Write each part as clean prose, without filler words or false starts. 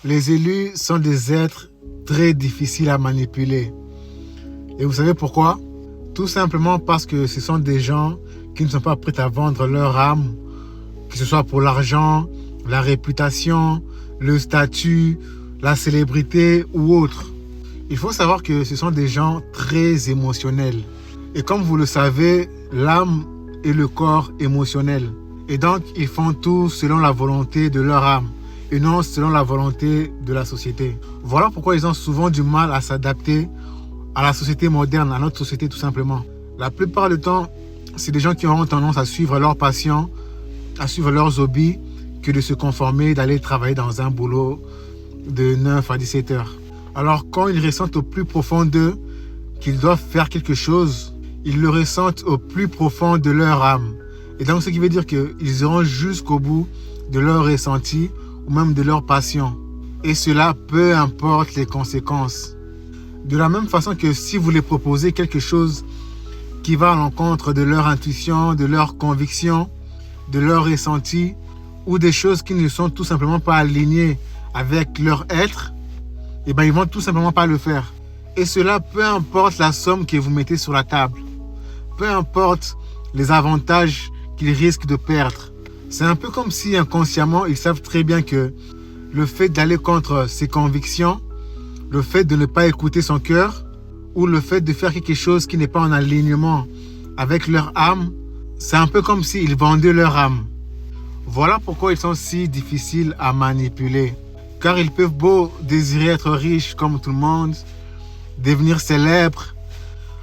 Les élus sont des êtres très difficiles à manipuler. Et vous savez pourquoi? Tout simplement parce que ce sont des gens qui ne sont pas prêts à vendre leur âme, que ce soit pour l'argent, la réputation, le statut, la célébrité ou autre. Il faut savoir que ce sont des gens très émotionnels. Et comme vous le savez, l'âme est le corps émotionnel. Et donc, ils font tout selon la volonté de leur âme et non selon la volonté de la société. Voilà pourquoi ils ont souvent du mal à s'adapter à la société moderne, à notre société tout simplement. La plupart du temps, c'est des gens qui auront tendance à suivre leurs passions, à suivre leurs hobbies, que de se conformer, d'aller travailler dans un boulot de 9 à 17 heures. Alors quand ils ressentent au plus profond d'eux qu'ils doivent faire quelque chose, ils le ressentent au plus profond de leur âme. Et donc ce qui veut dire qu'ils iront jusqu'au bout de leur ressenti ou même de leur passion. Et cela, peu importe les conséquences. De la même façon que si vous les proposez quelque chose qui va à l'encontre de leur intuition, de leur conviction, de leur ressenti, ou des choses qui ne sont tout simplement pas alignées avec leur être, eh bien, ils vont tout simplement pas le faire. Et cela, peu importe la somme que vous mettez sur la table, peu importe les avantages qu'ils risquent de perdre. C'est un peu comme si inconsciemment, ils savent très bien que le fait d'aller contre ses convictions, le fait de ne pas écouter son cœur, ou le fait de faire quelque chose qui n'est pas en alignement avec leur âme, c'est un peu comme s'ils vendaient leur âme. Voilà pourquoi ils sont si difficiles à manipuler. Car ils peuvent beau désirer être riches comme tout le monde, devenir célèbres,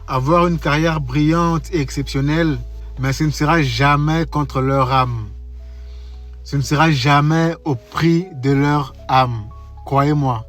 avoir une carrière brillante et exceptionnelle, mais ce ne sera jamais contre leur âme. Ce ne sera jamais au prix de leur âme. Croyez-moi.